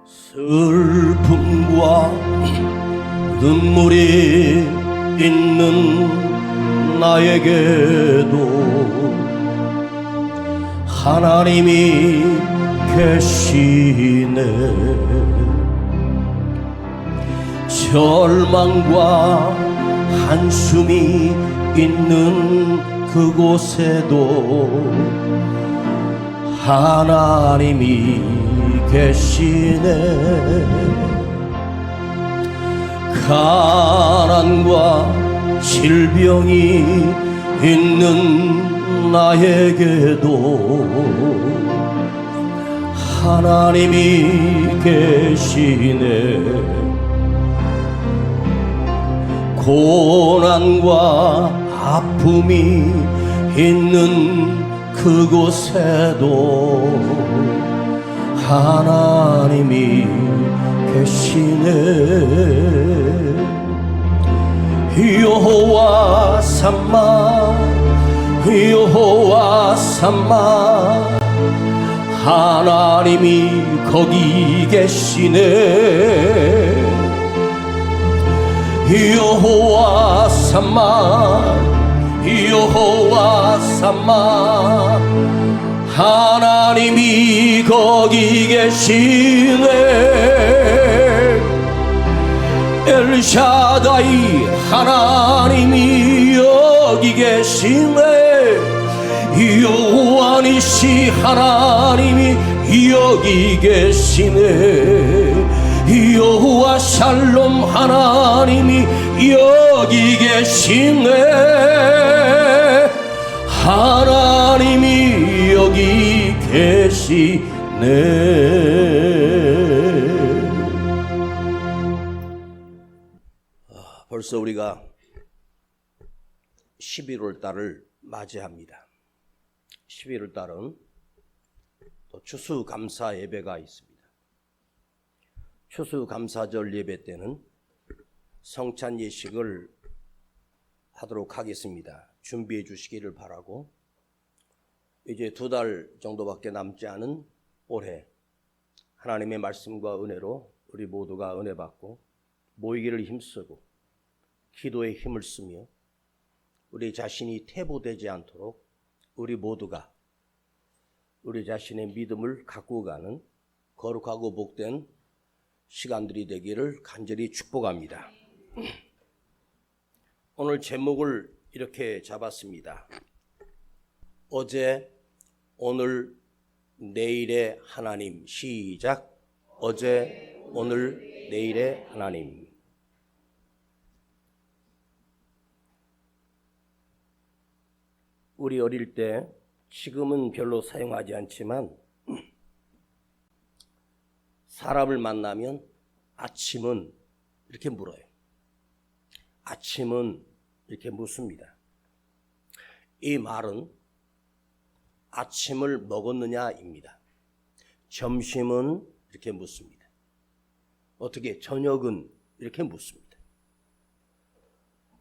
슬픔과 눈물이 있는 나에게도 하나님이 계시네. 절망과 한숨이 있는 그곳에도 하나님이 계시네. 가난과 질병이 있는 나에게도 하나님이 계시네. 고난과 아픔이 있는 그곳에도 하나님이 계시네. 여호와 삼마 여호와 삼마 하나님이 거기 계시네. 여호와 삼마 여호와 삼마 하나님이 거기 계시네. 엘샤다이 하나님이 여기 계시네. 여호와 니시 하나님이 여기 계시네. 여호와 샬롬 하나님이 여기 계시네. 하나님이 여기 계시네. 벌써 우리가 11월 달을 맞이합니다. 11월 달은 또 추수감사 예배가 있습니다. 추수감사절 예배 때는 성찬 예식을 하도록 하겠습니다. 준비해 주시기를 바라고, 이제 2달 정도밖에 남지 않은 올해 하나님의 말씀과 은혜로 우리 모두가 은혜 받고 모이기를 힘쓰고 기도에 힘을 쓰며 우리 자신이 퇴보되지 않도록 우리 모두가 우리 자신의 믿음을 갖고 가는 거룩하고 복된 시간들이 되기를 간절히 축복합니다. 오늘 제목을 이렇게 잡았습니다. 어제, 오늘, 내일의 하나님. 시작. 어제, 오늘, 내일의 하나님. 우리 어릴 때, 지금은 별로 사용하지 않지만 사람을 만나면 아침은 이렇게 물어요. 아침은 이렇게 묻습니다. 이 말은 아침을 먹었느냐입니다. 점심은 이렇게 묻습니다. 어떻게 저녁은 이렇게 묻습니다.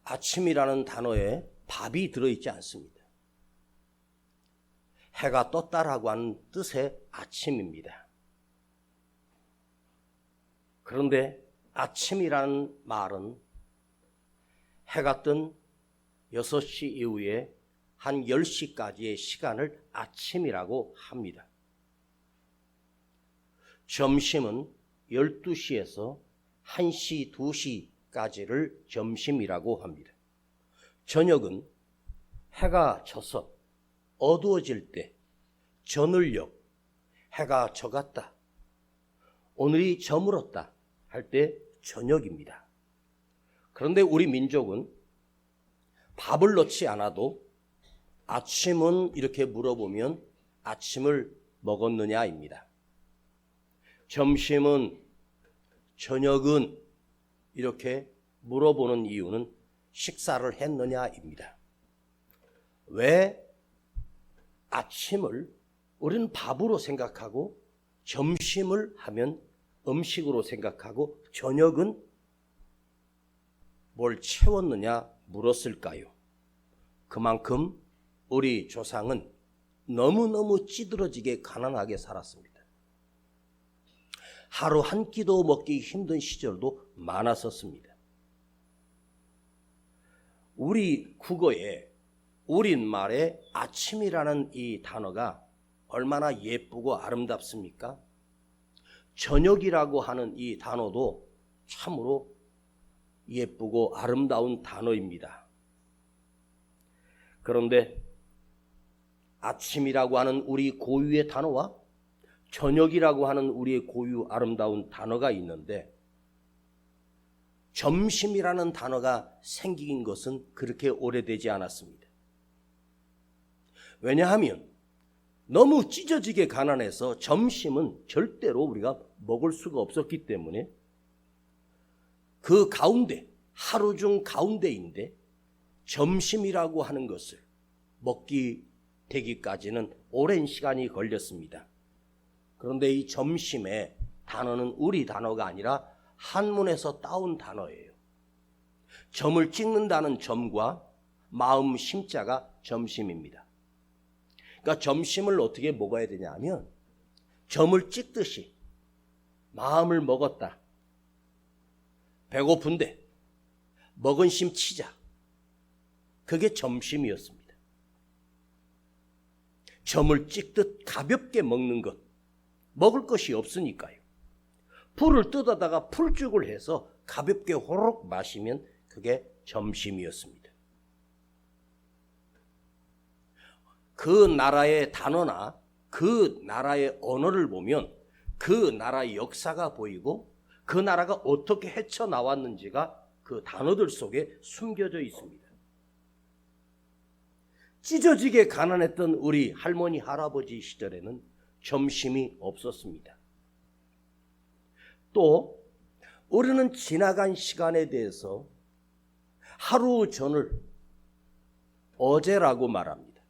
아침이라는 단어에 밥이 들어있지 않습니다. 해가 떴다라고 하는 뜻의 아침입니다. 그런데 아침이라는 말은 해가 뜬 6시 이후에 한 10시까지의 시간을 아침이라고 합니다. 점심은 12시에서 1시, 2시까지를 점심이라고 합니다. 저녁은 해가 져서 어두워질 때, 저늘녘, 해가 져갔다, 오늘이 저물었다 할 때 저녁입니다. 그런데 우리 민족은 밥을 넣지 않아도 아침은 이렇게 물어보면 아침을 먹었느냐입니다. 점심은, 저녁은 이렇게 물어보는 이유는 식사를 했느냐입니다. 왜 아침을 우리는 밥으로 생각하고 점심을 하면 음식으로 생각하고 저녁은 뭘 채웠느냐 물었을까요? 그만큼 우리 조상은 너무너무 찌들어지게 가난하게 살았습니다. 하루 한 끼도 먹기 힘든 시절도 많았었습니다. 우리 국어에 우리말에 아침이라는 이 단어가 얼마나 예쁘고 아름답습니까? 저녁이라고 하는 이 단어도 참으로 예쁘고 아름다운 단어입니다. 그런데 아침이라고 하는 우리 고유의 단어와 저녁이라고 하는 우리의 고유 아름다운 단어가 있는데, 점심이라는 단어가 생긴 것은 그렇게 오래되지 않았습니다. 왜냐하면 너무 찢어지게 가난해서 점심은 절대로 우리가 먹을 수가 없었기 때문에 그 가운데, 하루 중 가운데인데 점심이라고 하는 것을 먹기 되기까지는 오랜 시간이 걸렸습니다. 그런데 이 점심의 단어는 우리 단어가 아니라 한문에서 따온 단어예요. 점을 찍는다는 점과 마음 심자가 점심입니다. 그러니까 점심을 어떻게 먹어야 되냐 하면 점을 찍듯이 마음을 먹었다. 배고픈데 먹은 심 치자. 그게 점심이었습니다. 점을 찍듯 가볍게 먹는 것. 먹을 것이 없으니까요. 풀을 뜯어다가 풀죽을 해서 가볍게 호로록 마시면 그게 점심이었습니다. 그 나라의 단어나 그 나라의 언어를 보면 그 나라의 역사가 보이고 그 나라가 어떻게 헤쳐나왔는지가 그 단어들 속에 숨겨져 있습니다. 찢어지게 가난했던 우리 할머니 할아버지 시절에는 점심이 없었습니다. 또 우리는 지나간 시간에 대해서 하루 전을 어제라고 말합니다.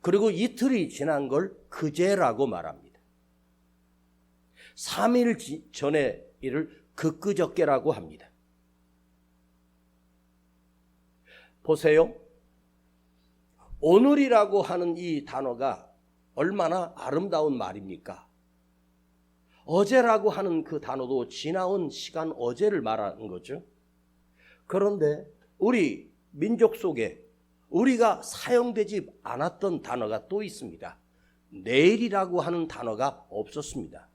그리고 이틀이 지난 걸 그제라고 말합니다. 3일 전의 일을 그저께라고 합니다. 보세요. 오늘이라고 하는 이 단어가 얼마나 아름다운 말입니까? 어제라고 하는 그 단어도 지나온 시간 어제를 말하는 거죠. 그런데 우리 민족 속에 우리가 사용되지 않았던 단어가 또 있습니다. 내일이라고 하는 단어가 없었습니다.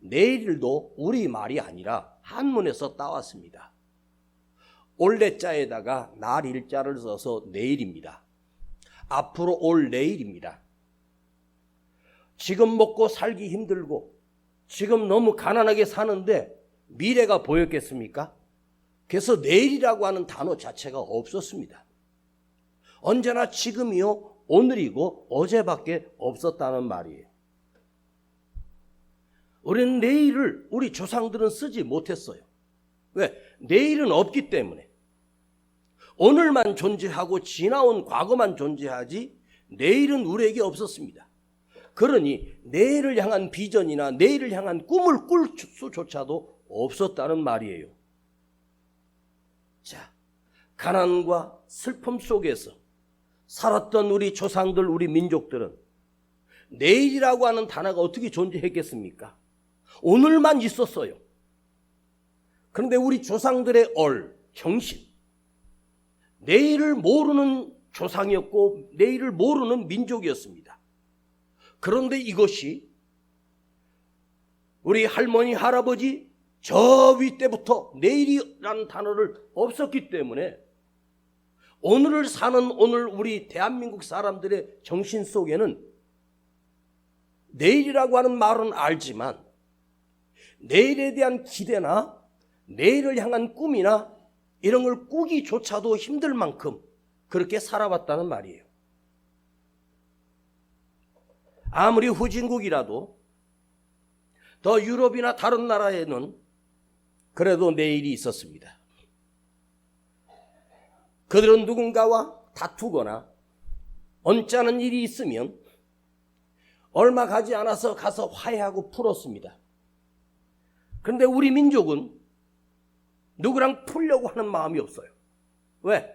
내일도 우리 말이 아니라 한문에서 따왔습니다. 올레자에다가 날 일자를 써서 내일입니다. 앞으로 올 내일입니다. 지금 먹고 살기 힘들고 지금 너무 가난하게 사는데 미래가 보였겠습니까? 그래서 내일이라고 하는 단어 자체가 없었습니다. 언제나 지금이요 오늘이고 어제밖에 없었다는 말이에요. 우리는 내일을 우리 조상들은 쓰지 못했어요. 왜? 내일은 없기 때문에. 오늘만 존재하고 지나온 과거만 존재하지 내일은 우리에게 없었습니다. 그러니 내일을 향한 비전이나 내일을 향한 꿈을 꿀 수조차도 없었다는 말이에요. 자, 가난과 슬픔 속에서 살았던 우리 조상들, 우리 민족들은 내일이라고 하는 단어가 어떻게 존재했겠습니까? 오늘만 있었어요. 그런데 우리 조상들의 정신, 내일을 모르는 조상이었고 내일을 모르는 민족이었습니다. 그런데 이것이 우리 할머니, 할아버지 저 위 때부터 내일이라는 단어를 없었기 때문에 오늘을 사는 오늘 우리 대한민국 사람들의 정신 속에는 내일이라고 하는 말은 알지만 내일에 대한 기대나 내일을 향한 꿈이나 이런 걸 꾸기조차도 힘들 만큼 그렇게 살아왔다는 말이에요. 아무리 후진국이라도 더 유럽이나 다른 나라에는 그래도 내일이 있었습니다. 그들은 누군가와 다투거나 언짢은 일이 있으면 얼마 가지 않아서 가서 화해하고 풀었습니다. 그런데 우리 민족은 누구랑 풀려고 하는 마음이 없어요. 왜?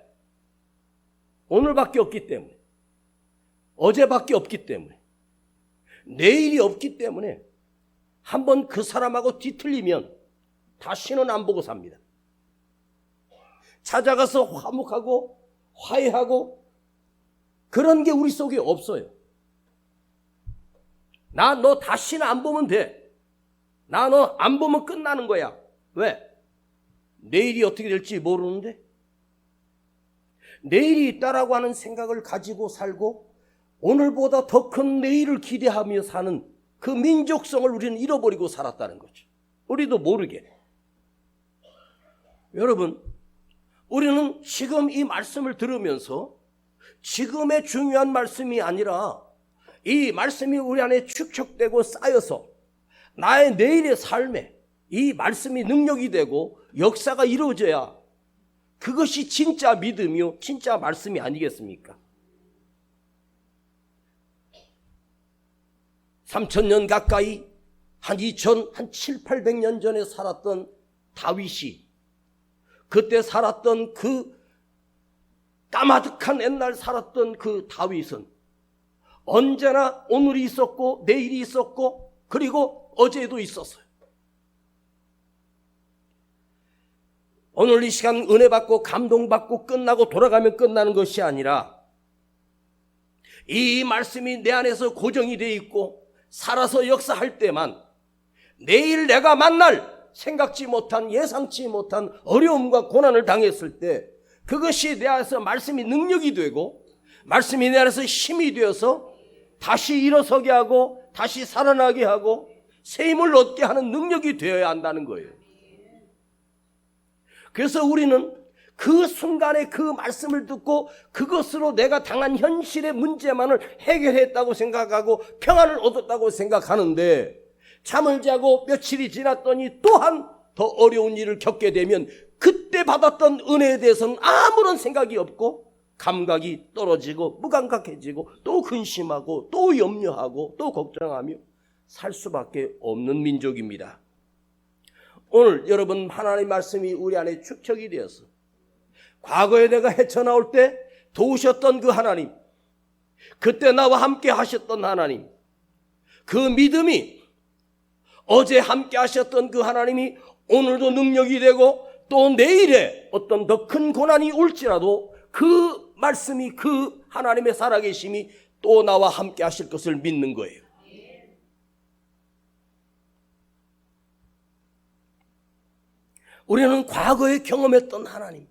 오늘밖에 없기 때문에. 어제밖에 없기 때문에. 내일이 없기 때문에 한번 그 사람하고 뒤틀리면 다시는 안 보고 삽니다. 찾아가서 화목하고 화해하고 그런 게 우리 속에 없어요. 나 너 다시는 안 보면 돼. 나 너 안 보면 끝나는 거야. 왜? 내일이 어떻게 될지 모르는데 내일이 있다라고 하는 생각을 가지고 살고 오늘보다 더 큰 내일을 기대하며 사는 그 민족성을 우리는 잃어버리고 살았다는 거죠. 우리도 모르게. 여러분, 우리는 지금 이 말씀을 들으면서 지금의 중요한 말씀이 아니라 이 말씀이 우리 안에 축적되고 쌓여서 나의 내일의 삶에 이 말씀이 능력이 되고 역사가 이루어져야 그것이 진짜 믿음이요 진짜 말씀이 아니겠습니까? 3000년 가까이 한 7, 800년 전에 살았던 다윗이 그때 살았던 그 까마득한 옛날 살았던 그 다윗은 언제나 오늘이 있었고 내일이 있었고 그리고 어제도 있었어요. 오늘 이 시간 은혜 받고 감동받고 끝나고 돌아가면 끝나는 것이 아니라 이 말씀이 내 안에서 고정이 되어 있고 살아서 역사할 때만 내일 내가 만날 생각지 못한 예상치 못한 어려움과 고난을 당했을 때 그것이 내 안에서 말씀이 능력이 되고 말씀이 내 안에서 힘이 되어서 다시 일어서게 하고 다시 살아나게 하고 새 힘을 얻게 하는 능력이 되어야 한다는 거예요. 그래서 우리는 그 순간에 그 말씀을 듣고 그것으로 내가 당한 현실의 문제만을 해결했다고 생각하고 평안을 얻었다고 생각하는데 잠을 자고 며칠이 지났더니 또한 더 어려운 일을 겪게 되면 그때 받았던 은혜에 대해서는 아무런 생각이 없고 감각이 떨어지고 무감각해지고 또 근심하고 또 염려하고 또 걱정하며 살 수밖에 없는 민족입니다. 오늘 여러분 하나님의 말씀이 우리 안에 축적이 되어서 과거에 내가 헤쳐나올 때 도우셨던 그 하나님, 그때 나와 함께 하셨던 하나님, 그 믿음이 어제 함께 하셨던 그 하나님이 오늘도 능력이 되고 또 내일에 어떤 더 큰 고난이 올지라도 그 말씀이 그 하나님의 살아계심이 또 나와 함께 하실 것을 믿는 거예요. 우리는 과거에 경험했던 하나님,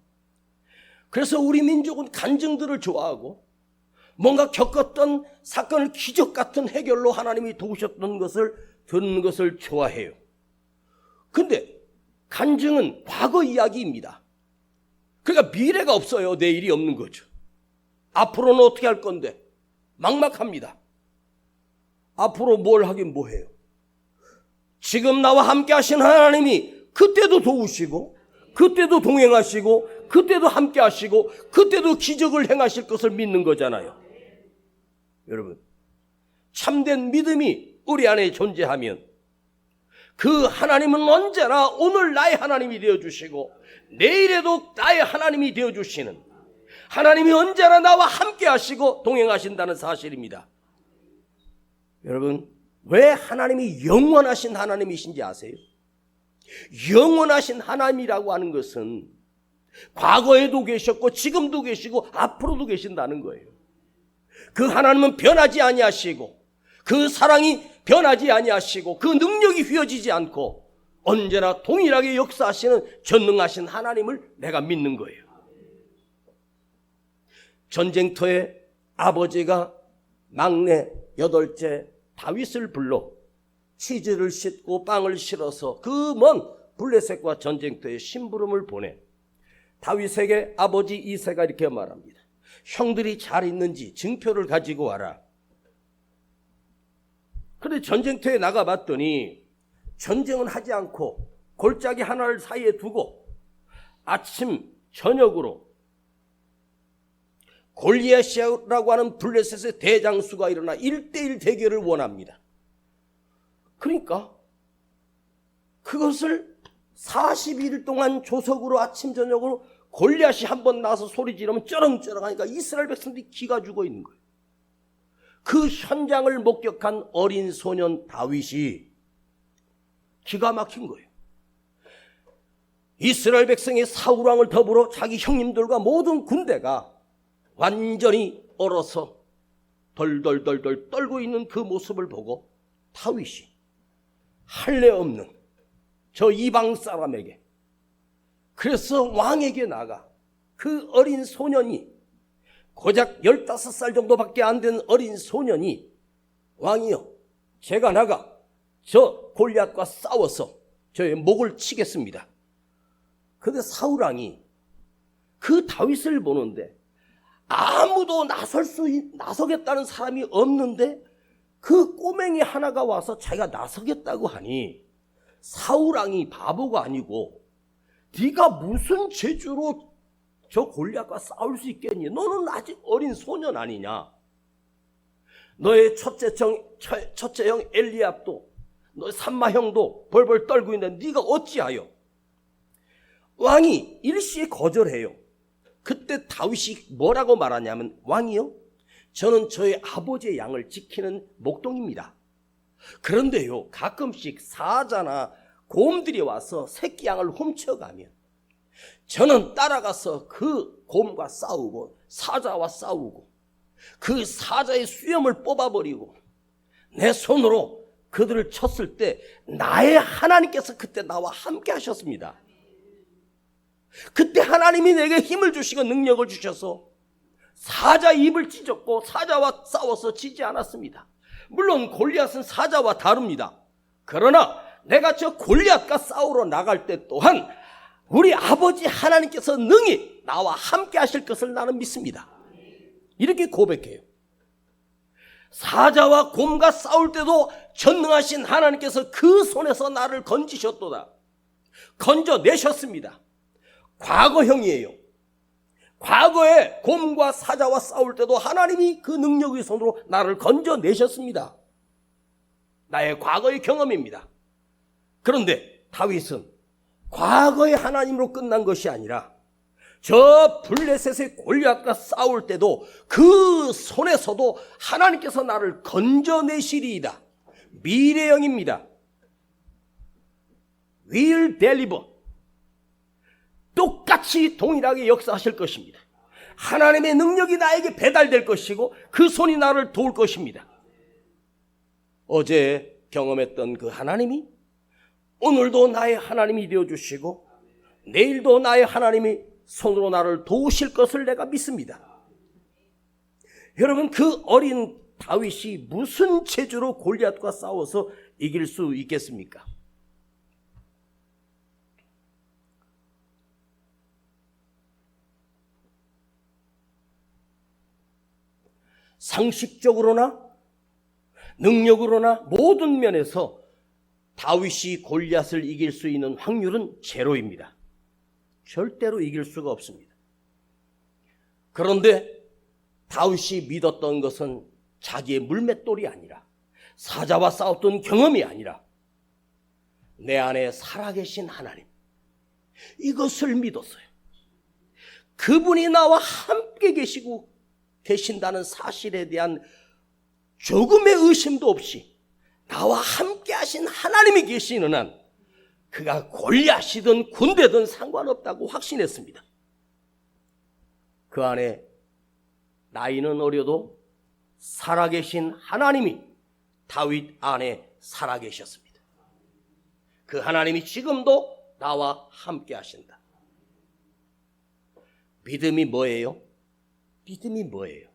그래서 우리 민족은 간증들을 좋아하고 뭔가 겪었던 사건을 기적 같은 해결로 하나님이 도우셨던 것을 듣는 것을 좋아해요. 근데 간증은 과거 이야기입니다. 그러니까 미래가 없어요. 내일이 없는 거죠. 앞으로는 어떻게 할 건데? 막막합니다. 앞으로 뭘 하긴 뭐해요. 지금 나와 함께 하신 하나님이 그때도 도우시고 그때도 동행하시고 그때도 함께 하시고 그때도 기적을 행하실 것을 믿는 거잖아요. 여러분, 참된 믿음이 우리 안에 존재하면 그 하나님은 언제나 오늘 나의 하나님이 되어주시고 내일에도 나의 하나님이 되어주시는 하나님이 언제나 나와 함께 하시고 동행하신다는 사실입니다. 여러분, 왜 하나님이 영원하신 하나님이신지 아세요? 영원하신 하나님이라고 하는 것은 과거에도 계셨고 지금도 계시고 앞으로도 계신다는 거예요. 그 하나님은 변하지 아니하시고 그 사랑이 변하지 아니하시고 그 능력이 휘어지지 않고 언제나 동일하게 역사하시는 전능하신 하나님을 내가 믿는 거예요. 전쟁터에 아버지가 막내 8째 다윗을 불러 치즈를 싣고 빵을 실어서 그 먼 블레셋과 전쟁터에 심부름을 보내 다윗에게 아버지 이새가 이렇게 말합니다. 형들이 잘 있는지 증표를 가지고 와라. 그런데 전쟁터에 나가봤더니 전쟁은 하지 않고 골짜기 하나를 사이에 두고 아침 저녁으로 골리앗이라고 하는 블레셋의 대장수가 일어나 1대1 대결을 원합니다. 그러니까 그것을 40일 동안 조석으로 아침 저녁으로 골리앗이 한번 나와서 소리 지르면 쩌렁쩌렁 하니까 이스라엘 백성들이 기가 죽어 있는 거예요. 그 현장을 목격한 어린 소년 다윗이 기가 막힌 거예요. 이스라엘 백성의 사울왕을 더불어 자기 형님들과 모든 군대가 완전히 얼어서 덜덜덜덜 떨고 있는 그 모습을 보고 다윗이 할례 없는 저 이방 사람에게, 그래서 왕에게 나가 그 어린 소년이, 고작 15살 정도밖에 안 된 어린 소년이, 왕이여, 제가 나가 저 골리앗과 싸워서 저의 목을 치겠습니다. 근데 사울왕이 그 다윗을 보는데 아무도 나서겠다는 사람이 없는데 그 꼬맹이 하나가 와서 자기가 나서겠다고 하니, 사울왕이 바보가 아니고 네가 무슨 재주로 저 골리앗과 싸울 수 있겠니? 너는 아직 어린 소년 아니냐? 너의 첫째 형 엘리압도, 너의 삼마 형도 벌벌 떨고 있는데 네가 어찌하여? 왕이 일시에 거절해요. 그때 다윗이 뭐라고 말하냐면, 왕이요, 저는 저의 아버지의 양을 지키는 목동입니다. 그런데요, 가끔씩 사자나 곰들이 와서 새끼 양을 훔쳐가면 저는 따라가서 그 곰과 싸우고 사자와 싸우고 그 사자의 수염을 뽑아버리고 내 손으로 그들을 쳤을 때 나의 하나님께서 그때 나와 함께 하셨습니다. 그때 하나님이 내게 힘을 주시고 능력을 주셔서 사자 입을 찢었고 사자와 싸워서 지지 않았습니다. 물론 골리앗은 사자와 다릅니다. 그러나 내가 저 골리앗과 싸우러 나갈 때 또한 우리 아버지 하나님께서 능히 나와 함께 하실 것을 나는 믿습니다. 이렇게 고백해요. 사자와 곰과 싸울 때도 전능하신 하나님께서 그 손에서 나를 건지셨도다. 건져내셨습니다. 과거형이에요. 과거에 곰과 사자와 싸울 때도 하나님이 그 능력의 손으로 나를 건져내셨습니다. 나의 과거의 경험입니다. 그런데 다윗은 과거의 하나님으로 끝난 것이 아니라 저 블레셋의 골리앗과 싸울 때도 그 손에서도 하나님께서 나를 건져내시리이다. 미래형입니다. Will deliver. 똑같이 동일하게 역사하실 것입니다. 하나님의 능력이 나에게 배달될 것이고 그 손이 나를 도울 것입니다. 어제 경험했던 그 하나님이 오늘도 나의 하나님이 되어주시고 내일도 나의 하나님이 손으로 나를 도우실 것을 내가 믿습니다. 여러분, 그 어린 다윗이 무슨 재주로 골리앗과 싸워서 이길 수 있겠습니까? 상식적으로나 능력으로나 모든 면에서 다윗이 골리앗을 이길 수 있는 확률은 제로입니다. 절대로 이길 수가 없습니다. 그런데 다윗이 믿었던 것은 자기의 물맷돌이 아니라, 사자와 싸웠던 경험이 아니라 내 안에 살아계신 하나님, 이것을 믿었어요. 그분이 나와 함께 계신다는 사실에 대한 조금의 의심도 없이 나와 함께 하신 하나님이 계시는 한 그가 골리앗이든 군대든 상관없다고 확신했습니다. 그 안에 나이는 어려도 살아계신 하나님이 다윗 안에 살아계셨습니다. 그 하나님이 지금도 나와 함께 하신다. 믿음이 뭐예요? 믿음이 뭐예요?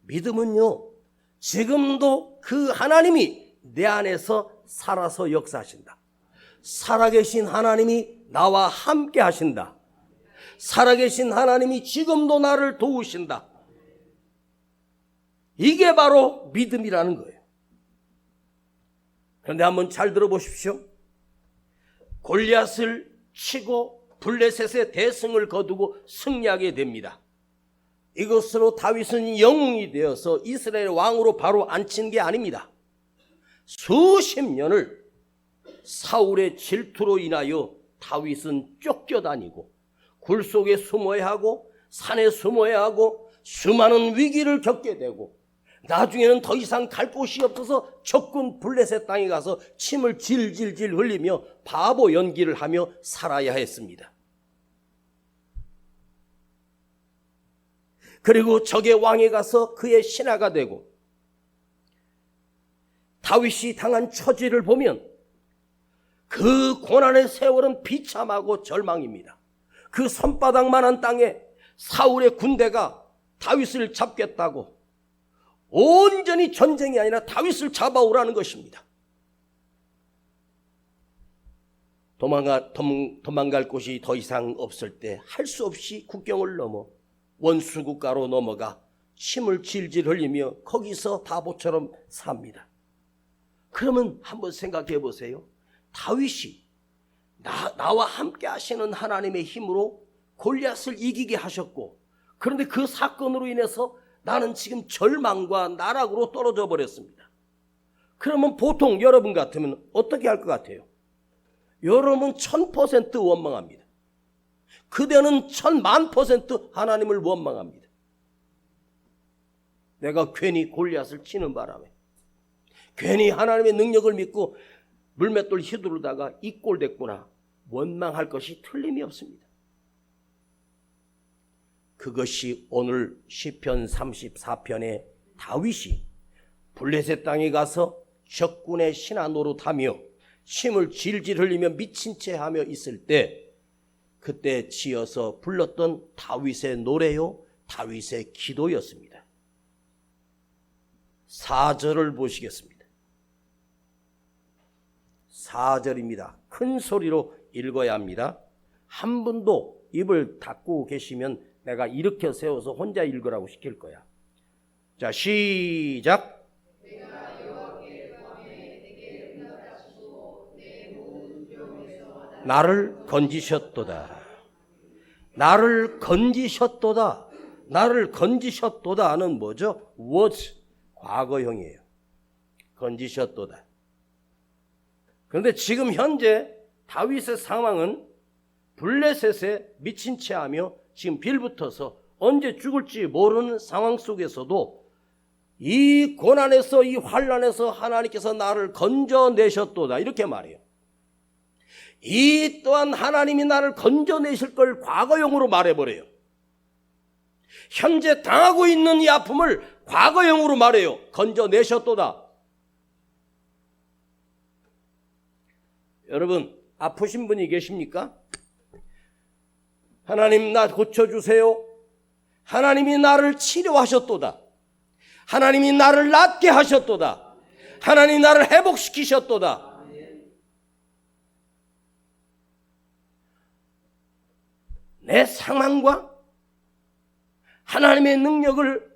믿음은요, 지금도 그 하나님이 내 안에서 살아서 역사하신다. 살아계신 하나님이 나와 함께 하신다. 살아계신 하나님이 지금도 나를 도우신다. 이게 바로 믿음이라는 거예요. 그런데 한번 잘 들어보십시오. 골리앗을 치고 블레셋의 대승을 거두고 승리하게 됩니다. 이것으로 다윗은 영웅이 되어서 이스라엘 왕으로 바로 앉힌 게 아닙니다. 수십 년을 사울의 질투로 인하여 다윗은 쫓겨다니고 굴 속에 숨어야 하고 산에 숨어야 하고 수많은 위기를 겪게 되고 나중에는 더 이상 갈 곳이 없어서 적군 블레셋 땅에 가서 침을 질질질 흘리며 바보 연기를 하며 살아야 했습니다. 그리고 적의 왕에 가서 그의 신하가 되고, 다윗이 당한 처지를 보면 그 고난의 세월은 비참하고 절망입니다. 그 손바닥만한 땅에 사울의 군대가 다윗을 잡겠다고 온전히 전쟁이 아니라 다윗을 잡아오라는 것입니다. 도망갈 곳이 더 이상 없을 때 할 수 없이 국경을 넘어 원수 국가로 넘어가 침을 질질 흘리며 거기서 바보처럼 삽니다. 그러면 한번 생각해 보세요. 다윗이 나와 함께 하시는 하나님의 힘으로 골리앗을 이기게 하셨고, 그런데 그 사건으로 인해서 나는 지금 절망과 나락으로 떨어져 버렸습니다. 그러면 보통 여러분 같으면 어떻게 할 것 같아요? 여러분 1000% 원망합니다. 그대는 1000,000% 하나님을 원망합니다. 내가 괜히 골리앗을 치는 바람에, 괜히 하나님의 능력을 믿고 물맷돌 휘두르다가 이 꼴 됐구나, 원망할 것이 틀림이 없습니다. 그것이 오늘 시편 34편에 다윗이 블레셋 땅에 가서 적군의 신하 노릇하며 침을 질질 흘리며 미친 채 하며 있을 때, 그때 지어서 불렀던 다윗의 노래요, 다윗의 기도였습니다. 4절을 보시겠습니다. 4절입니다. 큰 소리로 읽어야 합니다. 한 분도 입을 닫고 계시면 내가 일으켜 세워서 혼자 읽으라고 시킬 거야. 자, 시작. 나를 건지셨도다. 나를 건지셨도다. 나를 건지셨도다는 뭐죠? was, 과거형이에요. 건지셨도다. 그런데 지금 현재 다윗의 상황은 블레셋에 미친 채 하며 지금 빌붙어서 언제 죽을지 모르는 상황 속에서도 이 고난에서, 이 환난에서 하나님께서 나를 건져내셨도다, 이렇게 말해요. 이 또한 하나님이 나를 건져내실 걸 과거형으로 말해버려요. 현재 당하고 있는 이 아픔을 과거형으로 말해요. 건져내셨도다. 여러분, 아프신 분이 계십니까? 하나님, 나 고쳐주세요. 하나님이 나를 치료하셨도다. 하나님이 나를 낫게 하셨도다. 하나님이 나를 회복시키셨도다. 내 상황과 하나님의 능력을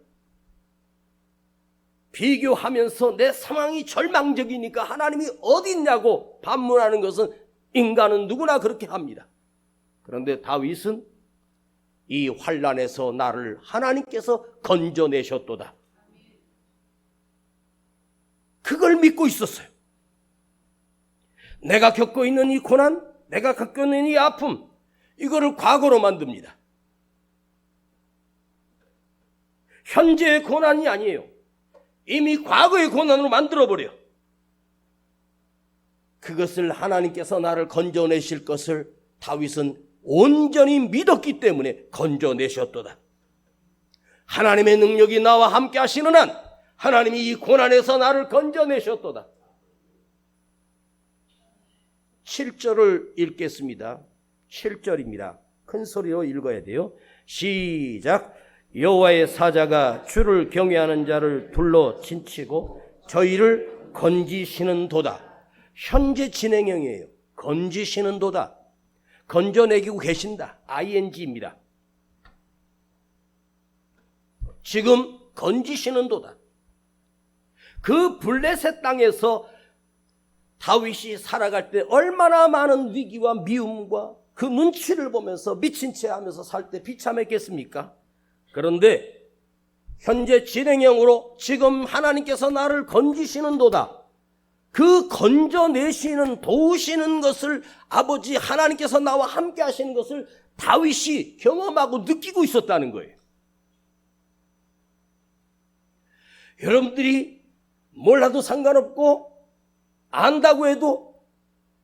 비교하면서 내 상황이 절망적이니까 하나님이 어디 있냐고 반문하는 것은 인간은 누구나 그렇게 합니다. 그런데 다윗은 이 환난에서 나를 하나님께서 건져내셨도다, 그걸 믿고 있었어요. 내가 겪고 있는 이 고난, 내가 겪고 있는 이 아픔, 이거를 과거로 만듭니다. 현재의 고난이 아니에요. 이미 과거의 고난으로 만들어버려. 그것을 하나님께서 나를 건져내실 것을 다윗은 온전히 믿었기 때문에 건져내셨도다. 하나님의 능력이 나와 함께 하시는 한 하나님이 이 고난에서 나를 건져내셨도다. 7절을 읽겠습니다. 7절입니다. 큰 소리로 읽어야 돼요. 시작. 여호와의 사자가 주를 경외하는 자를 둘러 진치고 저희를 건지시는 도다. 현재 진행형이에요. 건지시는 도다. 건져내기고 계신다. ing입니다. 지금 건지시는 도다. 그 블레셋 땅에서 다윗이 살아갈 때 얼마나 많은 위기와 미움과 그 눈치를 보면서 미친 채 하면서 살 때 비참했겠습니까? 그런데 현재 진행형으로 지금 하나님께서 나를 건지시는 도다. 그 건져내시는, 도우시는 것을, 아버지 하나님께서 나와 함께 하시는 것을 다윗이 경험하고 느끼고 있었다는 거예요. 여러분들이 몰라도 상관없고 안다고 해도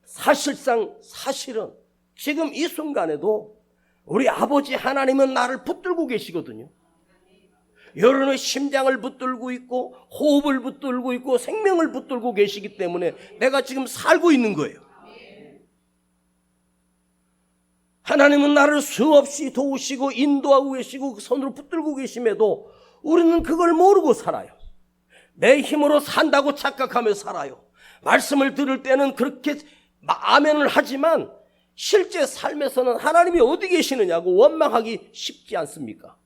사실은 지금 이 순간에도 우리 아버지 하나님은 나를 붙들고 계시거든요. 여러분의 심장을 붙들고 있고 호흡을 붙들고 있고 생명을 붙들고 계시기 때문에 내가 지금 살고 있는 거예요. 하나님은 나를 수없이 도우시고 인도하고 계시고 손으로 붙들고 계심에도 우리는 그걸 모르고 살아요. 내 힘으로 산다고 착각하며 살아요. 말씀을 들을 때는 그렇게 아멘을 하지만 실제 삶에서는 하나님이 어디 계시느냐고 원망하기 쉽지 않습니까?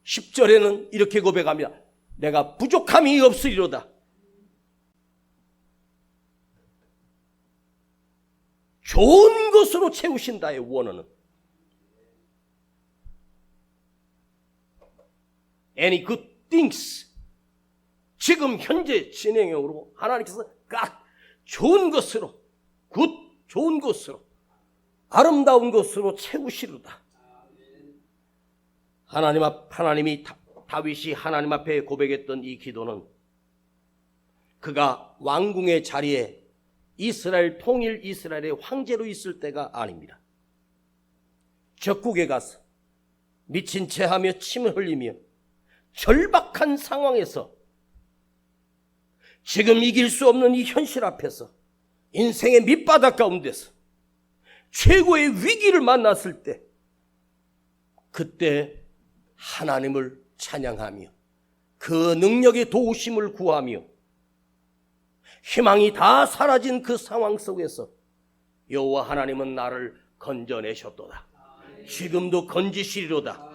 10절에는 이렇게 고백합니다. 내가 부족함이 없으리로다. 좋은 것으로 채우신다의 원어는 any good things. 지금 현재 진행형으로 하나님께서 각 좋은 것으로 좋은 것으로 아름다운 것으로 채우시리로다. 하나님이 다윗이 하나님 앞에 고백했던 이 기도는 그가 왕궁의 자리에 통일 이스라엘의 황제로 있을 때가 아닙니다. 적국에 가서 미친 채 하며 침을 흘리며 절박한 상황에서 지금 이길 수 없는 이 현실 앞에서 인생의 밑바닥 가운데서 최고의 위기를 만났을 때 그때 하나님을 찬양하며 그 능력의 도우심을 구하며 희망이 다 사라진 그 상황 속에서 여호와 하나님은 나를 건져내셨도다. 지금도 건지시리로다.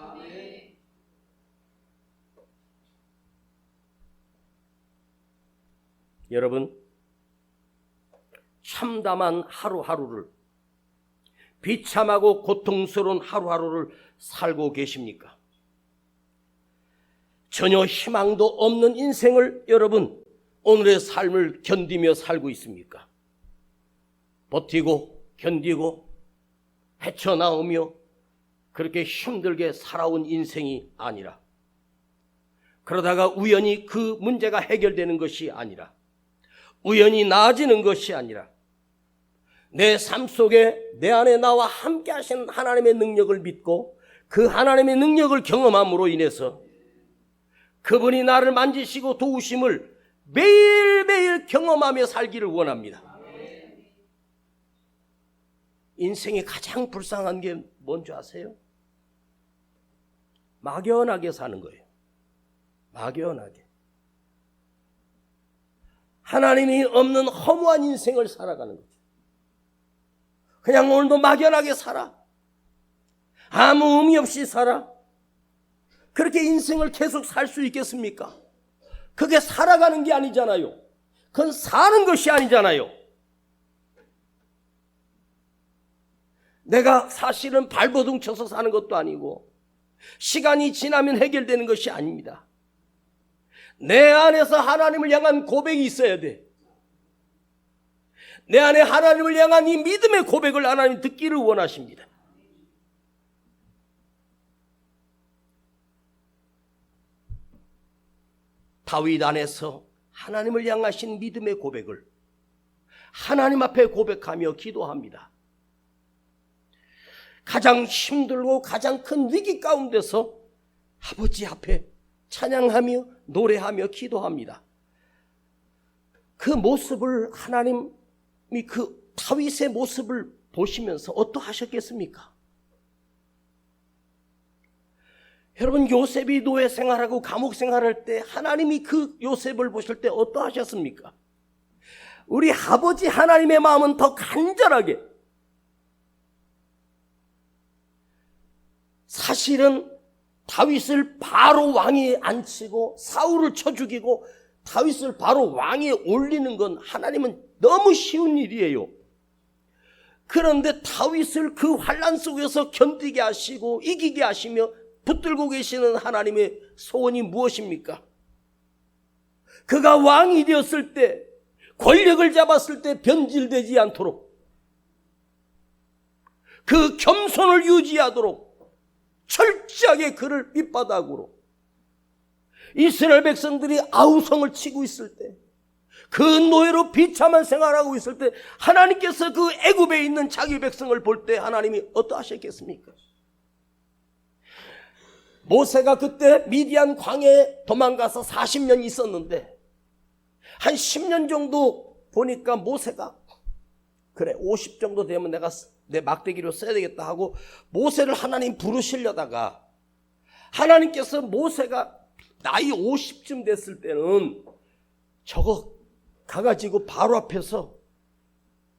여러분, 참담한 하루하루를, 비참하고 고통스러운 하루하루를 살고 계십니까? 전혀 희망도 없는 인생을 여러분 오늘의 삶을 견디며 살고 있습니까? 버티고 견디고 헤쳐나오며 그렇게 힘들게 살아온 인생이 아니라, 그러다가 우연히 그 문제가 해결되는 것이 아니라, 우연히 나아지는 것이 아니라 내 삶 속에 내 안에 나와 함께 하시는 하나님의 능력을 믿고 그 하나님의 능력을 경험함으로 인해서 그분이 나를 만지시고 도우심을 매일매일 경험하며 살기를 원합니다. 인생이 가장 불쌍한 게 뭔지 아세요? 막연하게 사는 거예요. 막연하게. 하나님이 없는 허무한 인생을 살아가는 거죠. 그냥 오늘도 막연하게 살아. 아무 의미 없이 살아. 그렇게 인생을 계속 살 수 있겠습니까? 그게 살아가는 게 아니잖아요. 그건 사는 것이 아니잖아요. 내가 사실은 발버둥 쳐서 사는 것도 아니고 시간이 지나면 해결되는 것이 아닙니다. 내 안에서 하나님을 향한 고백이 있어야 돼. 내 안에 하나님을 향한 이 믿음의 고백을 하나님 듣기를 원하십니다. 다윗 안에서 하나님을 향하신 믿음의 고백을 하나님 앞에 고백하며 기도합니다. 가장 힘들고 가장 큰 위기 가운데서 아버지 앞에 찬양하며 노래하며 기도합니다. 그 모습을 하나님이 그 다윗의 모습을 보시면서 어떠하셨겠습니까? 여러분, 요셉이 노예 생활하고 감옥 생활할 때 하나님이 그 요셉을 보실 때 어떠하셨습니까? 우리 아버지 하나님의 마음은 더 간절하게, 사실은 다윗을 바로 왕위에 앉히고 사울을 쳐 죽이고 다윗을 바로 왕위에 올리는 건 하나님은 너무 쉬운 일이에요. 그런데 다윗을 그 환난 속에서 견디게 하시고 이기게 하시며 붙들고 계시는 하나님의 소원이 무엇입니까? 그가 왕이 되었을 때, 권력을 잡았을 때 변질되지 않도록, 그 겸손을 유지하도록 철저하게 그를 밑바닥으로 이스라엘 백성들이 아우성을 치고 있을 때, 그 노예로 비참한 생활하고 있을 때 하나님께서 그 애굽에 있는 자기 백성을 볼 때 하나님이 어떠하셨겠습니까? 모세가 그때 미디안 광야에 도망가서 40년 있었는데 한 10년 정도 보니까 모세가 그래 50 정도 되면 내가 내 막대기로 써야 되겠다 하고 모세를 하나님 부르시려다가 하나님께서 모세가 나이 50쯤 됐을 때는 저거 가가지고 바로 앞에서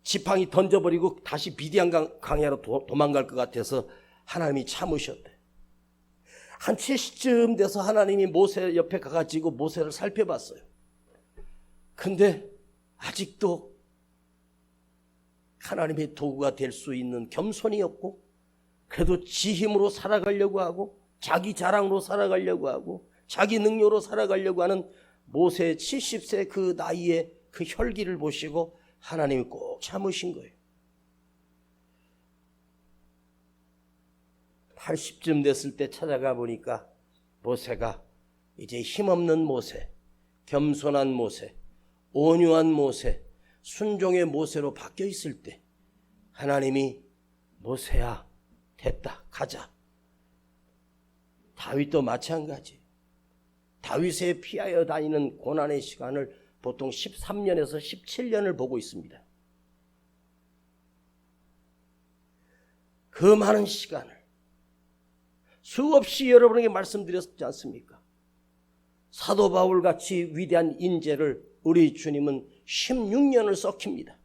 지팡이 던져버리고 다시 미디안 광야로 도망갈 것 같아서 하나님이 참으셨대. 한 70쯤 돼서 하나님이 모세 옆에 가가지고 모세를 살펴봤어요. 근데 아직도 하나님의 도구가 될 수 있는 겸손이 없고 그래도 지 힘으로 살아가려고 하고 자기 자랑으로 살아가려고 하고 자기 능력으로 살아가려고 하는 모세 70세 그 나이에 그 혈기를 보시고 하나님이 꼭 참으신 거예요. 80쯤 됐을 때 찾아가 보니까 모세가 이제 힘없는 모세, 겸손한 모세, 온유한 모세, 순종의 모세로 바뀌어 있을 때 하나님이 모세야 됐다 가자. 다윗도 마찬가지. 다윗에 피하여 다니는 고난의 시간을 보통 13년에서 17년을 보고 있습니다. 그 많은 시간을 수없이 여러분에게 말씀드렸지 않습니까? 사도 바울 같이 위대한 인재를 우리 주님은 16년을 썩힙니다.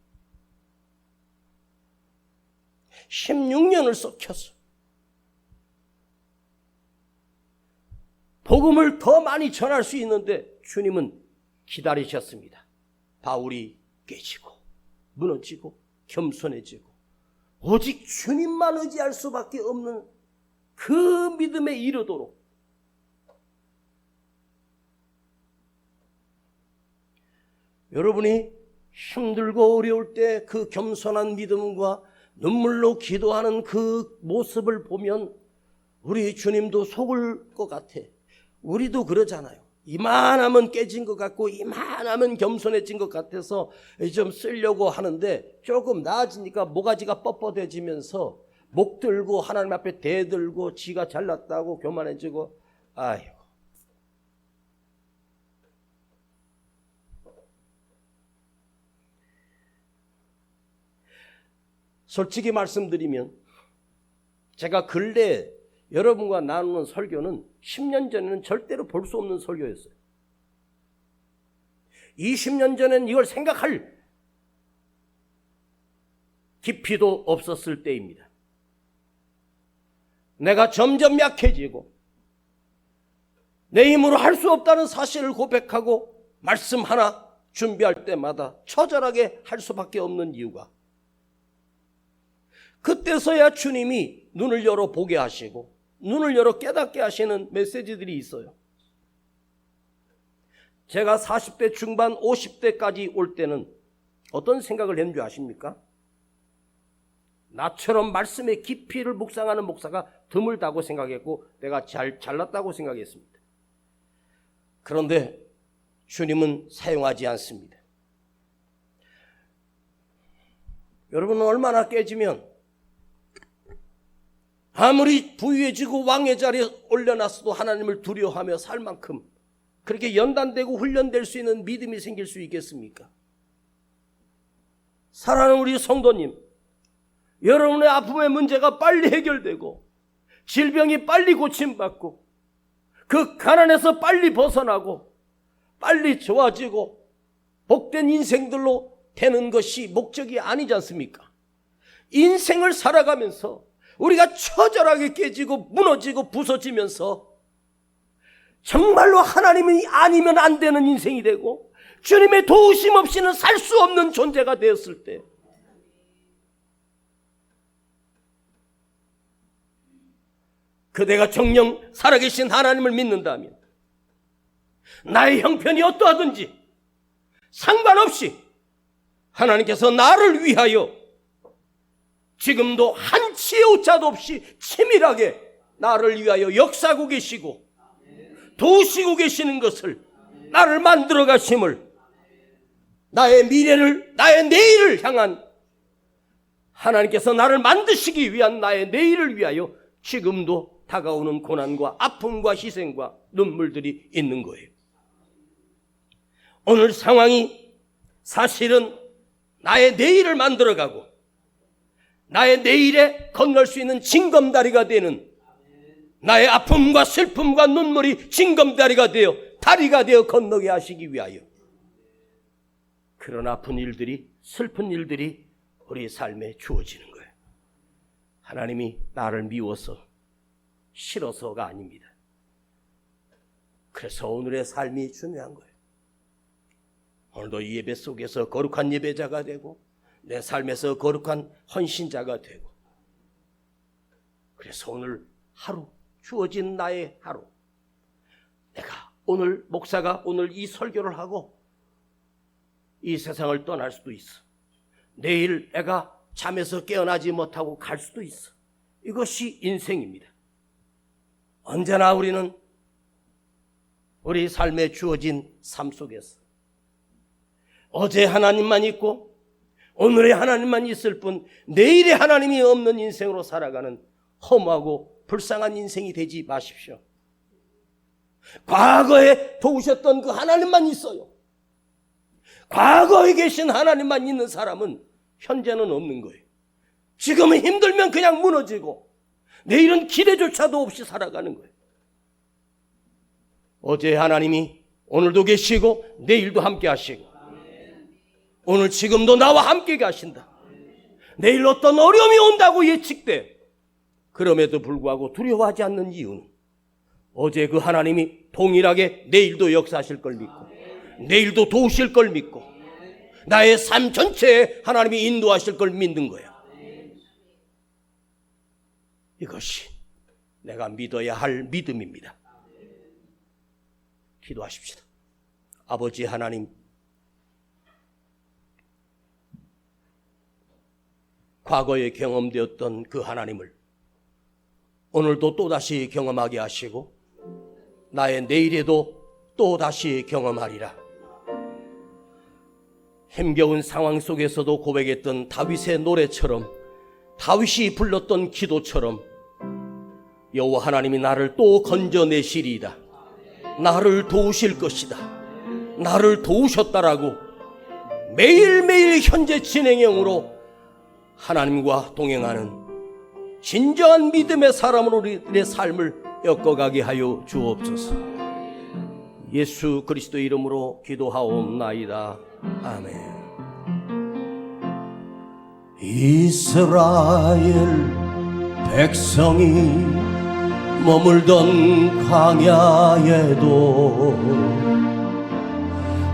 16년을 썩혀서 복음을 더 많이 전할 수 있는데 주님은 기다리셨습니다. 바울이 깨지고 무너지고 겸손해지고 오직 주님만 의지할 수밖에 없는 그 믿음에 이르도록 여러분이 힘들고 어려울 때 그 겸손한 믿음과 눈물로 기도하는 그 모습을 보면 우리 주님도 속을 것 같아. 우리도 그러잖아요. 이만하면 깨진 것 같고 이만하면 겸손해진 것 같아서 좀 쓰려고 하는데 조금 나아지니까 모가지가 뻣뻣해지면서 목 들고 하나님 앞에 대들고 지가 잘났다고 교만해지고 아이고. 솔직히 말씀드리면 제가 근래에 여러분과 나누는 설교는 10년 전에는 절대로 볼 수 없는 설교였어요. 20년 전에는 이걸 생각할 깊이도 없었을 때입니다. 내가 점점 약해지고 내 힘으로 할 수 없다는 사실을 고백하고 말씀 하나 준비할 때마다 처절하게 할 수밖에 없는 이유가 그때서야 주님이 눈을 열어 보게 하시고 눈을 열어 깨닫게 하시는 메시지들이 있어요. 제가 40대 중반 50대까지 올 때는 어떤 생각을 했는 줄 아십니까? 나처럼 말씀의 깊이를 묵상하는 목사가 드물다고 생각했고 내가 잘났다고 생각했습니다. 그런데 주님은 사용하지 않습니다. 여러분은 얼마나 깨지면 아무리 부유해지고 왕의 자리에 올려놨어도 하나님을 두려워하며 살 만큼 그렇게 연단되고 훈련될 수 있는 믿음이 생길 수 있겠습니까? 사랑하는 우리 성도님, 여러분의 아픔의 문제가 빨리 해결되고 질병이 빨리 고침받고 그 가난에서 빨리 벗어나고 빨리 좋아지고 복된 인생들로 되는 것이 목적이 아니지 않습니까? 인생을 살아가면서 우리가 처절하게 깨지고 무너지고 부서지면서 정말로 하나님이 아니면 안 되는 인생이 되고 주님의 도우심 없이는 살 수 없는 존재가 되었을 때 그대가 정녕 살아계신 하나님을 믿는다면 나의 형편이 어떠하든지 상관없이 하나님께서 나를 위하여 지금도 한치의 오차도 없이 치밀하게 나를 위하여 역사하고 계시고 도우시고 계시는 것을, 나를 만들어 가심을, 나의 미래를, 나의 내일을 향한, 하나님께서 나를 만드시기 위한 나의 내일을 위하여 지금도 다가오는 고난과 아픔과 희생과 눈물들이 있는 거예요. 오늘 상황이 사실은 나의 내일을 만들어가고 나의 내일에 건널 수 있는 징검다리가 되는, 나의 아픔과 슬픔과 눈물이 징검다리가 되어, 다리가 되어 건너게 하시기 위하여 그런 아픈 일들이, 슬픈 일들이 우리 삶에 주어지는 거예요. 하나님이 나를 미워서, 싫어서가 아닙니다. 그래서 오늘의 삶이 중요한 거예요. 오늘도 이 예배 속에서 거룩한 예배자가 되고 내 삶에서 거룩한 헌신자가 되고, 그래서 오늘 하루, 주어진 나의 하루, 내가 오늘 목사가 오늘 이 설교를 하고 이 세상을 떠날 수도 있어. 내일 내가 잠에서 깨어나지 못하고 갈 수도 있어. 이것이 인생입니다. 언제나 우리는 우리 삶에 주어진 삶 속에서 어제 하나님만 있고 오늘의 하나님만 있을 뿐 내일의 하나님이 없는 인생으로 살아가는 허무하고 불쌍한 인생이 되지 마십시오. 과거에 도우셨던 그 하나님만 있어요. 과거에 계신 하나님만 있는 사람은 현재는 없는 거예요. 지금은 힘들면 그냥 무너지고 내일은 기대조차도 없이 살아가는 거예요. 어제 하나님이 오늘도 계시고 내일도 함께 하시고 오늘 지금도 나와 함께 가신다. 내일 어떤 어려움이 온다고 예측돼. 그럼에도 불구하고 두려워하지 않는 이유는 어제 그 하나님이 동일하게 내일도 역사하실 걸 믿고 내일도 도우실 걸 믿고 나의 삶 전체에 하나님이 인도하실 걸 믿는 거야. 이것이 내가 믿어야 할 믿음입니다. 기도하십시다. 아버지 하나님, 과거에 경험되었던 그 하나님을 오늘도 또다시 경험하게 하시고 나의 내일에도 또다시 경험하리라. 힘겨운 상황 속에서도 고백했던 다윗의 노래처럼, 다윗이 불렀던 기도처럼 여호와 하나님이 나를 또 건져내시리이다. 나를 도우실 것이다. 나를 도우셨다라고 매일매일 현재 진행형으로 하나님과 동행하는 진정한 믿음의 사람으로 우리의 삶을 엮어가게 하여 주옵소서. 예수 그리스도의 이름으로 기도하옵나이다. 아멘. 이스라엘 백성이 머물던 광야에도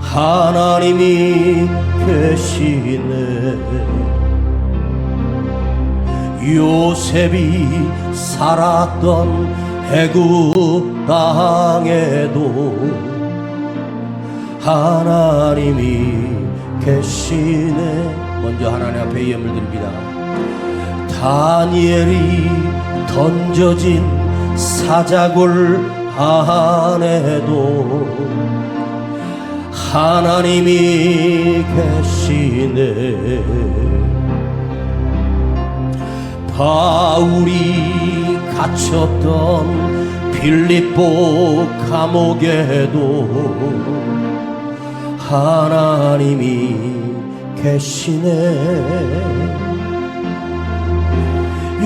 하나님이 계시네. 요셉이 살았던 애굽 땅에도 하나님이 계시네. 먼저 하나님 앞에 예물 드립니다. 다니엘이 던져진 사자굴 안에도 하나님이 계시네. 바울이 갇혔던 빌립보 감옥에도 하나님이 계시네.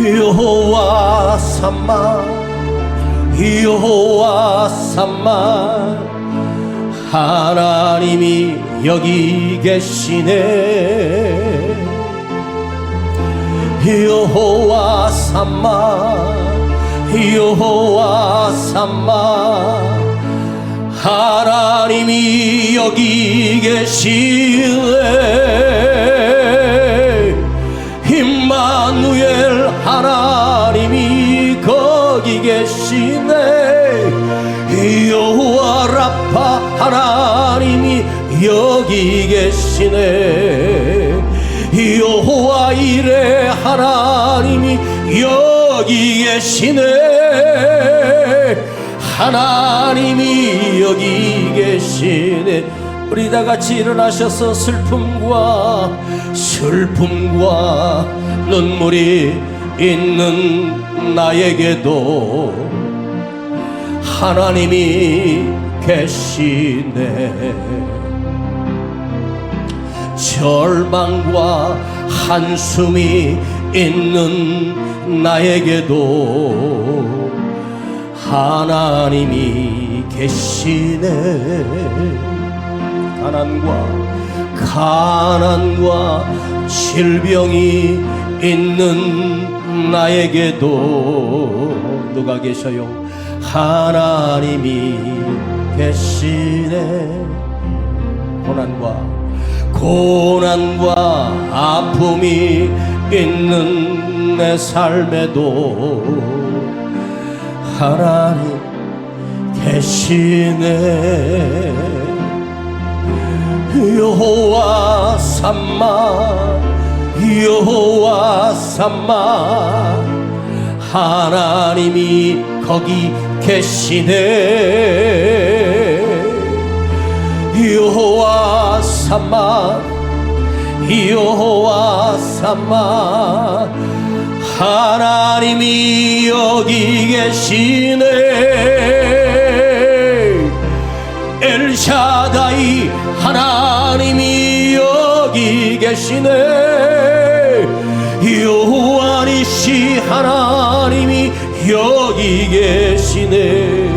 여호와 삼마, 여호와 삼마, 하나님이 여기 계시네. 여호와 삼마, 여호와 삼마, 하나님이 여기 계시네. 임마누엘 하나님이 거기 계시네. 여호와 라파 하나님이 여기 계시네. 여호와 이레 하나님이 여기 계시네. 하나님이 여기 계시네. 우리 다 같이 일어나셔서 슬픔과 눈물이 있는 나에게도 하나님이 계시네. 절망과 한숨이 있는 나에게도 하나님이 계시네. 가난과 질병이 있는 나에게도 누가 계셔요? 하나님이 계시네. 고난과 아픔이 있는 내 삶에도 하나님 계시네. 여호와 삼마 하나님이 거기 계시네. 여호와 삼마 하나님이 여기 계시네. 엘샤다이 하나님이 여기 계시네. 여호와 니시 하나님이 여기 계시네.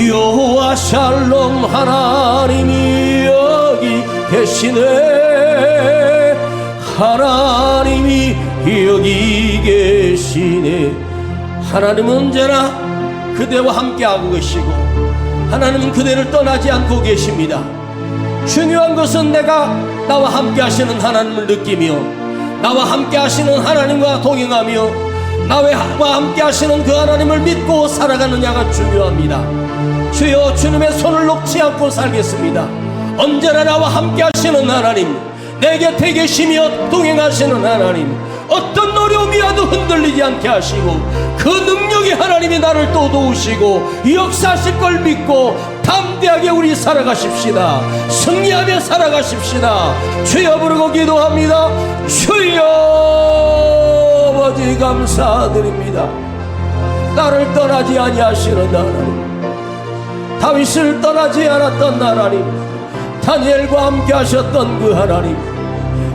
여호와 샬롬 하나님이 여기 계시네. 하나님이 여기 계시네. 하나님은 언제나 그대와 함께하고 계시고 하나님은 그대를 떠나지 않고 계십니다. 중요한 것은 내가 나와 함께 하시는 하나님을 느끼며 나와 함께 하시는 하나님과 동행하며 나와 함께 하시는 그 하나님을 믿고 살아가느냐가 중요합니다. 주여, 주님의 손을 놓지 않고 살겠습니다. 언제나 나와 함께 하시는 하나님, 내 곁에 계시며 동행하시는 하나님, 어떤 어려움이 와도 흔들리지 않게 하시고 그 능력의 하나님이 나를 또 도우시고 역사하실 걸 믿고 담대하게 우리 살아가십시다. 승리하며 살아가십시다. 주여 부르고 기도합니다. 주여, 아버지 감사드립니다. 나를 떠나지 아니하시는 하나님, 다윗을 떠나지 않았던 하나님, 다니엘과 함께 하셨던 그 하나님,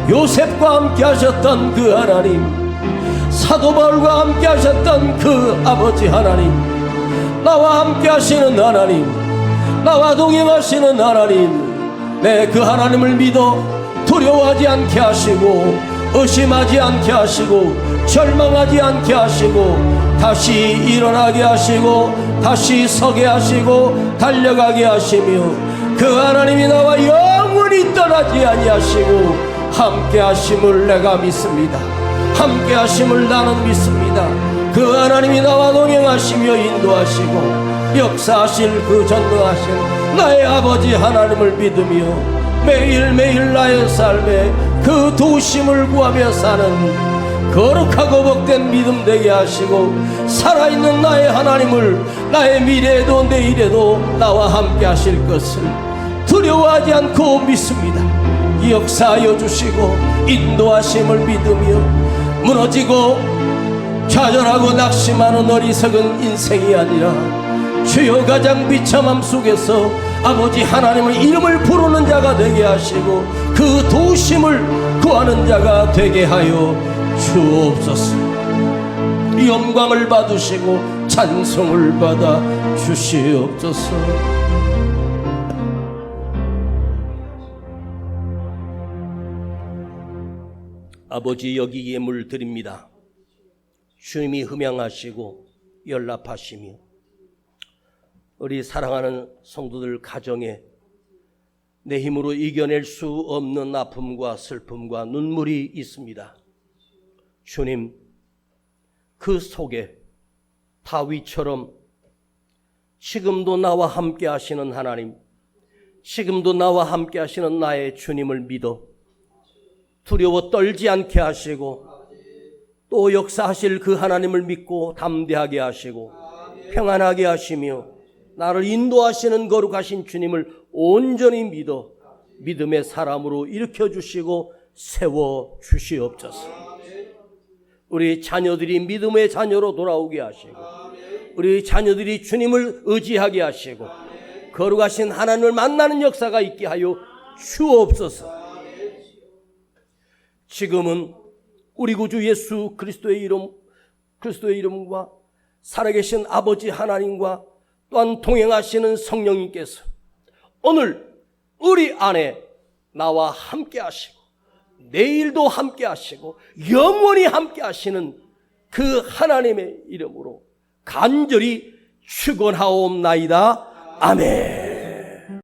요셉과 함께 하셨던 그 하나님, 사도 바울과 함께 하셨던 그 아버지 하나님, 나와 함께 하시는 하나님, 나와 동행하시는 하나님, 내 그 하나님을 믿어 두려워하지 않게 하시고 의심하지 않게 하시고 절망하지 않게 하시고 다시 일어나게 하시고 다시 서게 하시고 달려가게 하시며 그 하나님이 나와 영원히 떠나지 아니하시고 함께 하심을 내가 믿습니다. 함께 하심을 나는 믿습니다. 그 하나님이 나와 동행하시며 인도하시고 역사하실 그 전능하신 나의 아버지 하나님을 믿으며 매일매일 나의 삶에 그 도우심을 구하며 사는 거룩하고 복된 믿음 되게 하시고 살아있는 나의 하나님을 나의 미래에도 내일에도 나와 함께 하실 것을 두려워하지 않고 믿습니다. 역사하여 주시고 인도하심을 믿으며 무너지고 좌절하고 낙심하는 어리석은 인생이 아니라 주여 가장 비참함 속에서 아버지 하나님의 이름을 부르는 자가 되게 하시고 그 도우심을 구하는 자가 되게 하여 주옵소서. 영광을 받으시고 찬송을 받아 주시옵소서. 아버지, 여기 예물 드립니다. 주님이 흠양하시고 연락하시며 우리 사랑하는 성도들 가정에 내 힘으로 이겨낼 수 없는 아픔과 슬픔과 눈물이 있습니다. 주님, 그 속에 다윗처럼 지금도 나와 함께 하시는 하나님, 지금도 나와 함께 하시는 나의 주님을 믿어 두려워 떨지 않게 하시고 또 역사하실 그 하나님을 믿고 담대하게 하시고 평안하게 하시며 나를 인도하시는 거룩하신 주님을 온전히 믿어 믿음의 사람으로 일으켜 주시고 세워 주시옵소서. 우리 자녀들이 믿음의 자녀로 돌아오게 하시고 우리 자녀들이 주님을 의지하게 하시고 거룩하신 하나님을 만나는 역사가 있게 하여 주옵소서. 지금은 우리 구주 예수 그리스도의 이름과 살아계신 아버지 하나님과 또한 동행하시는 성령님께서 오늘 우리 안에 나와 함께 하시고 내일도 함께 하시고 영원히 함께 하시는 그 하나님의 이름으로 간절히 축원하옵나이다. 아멘.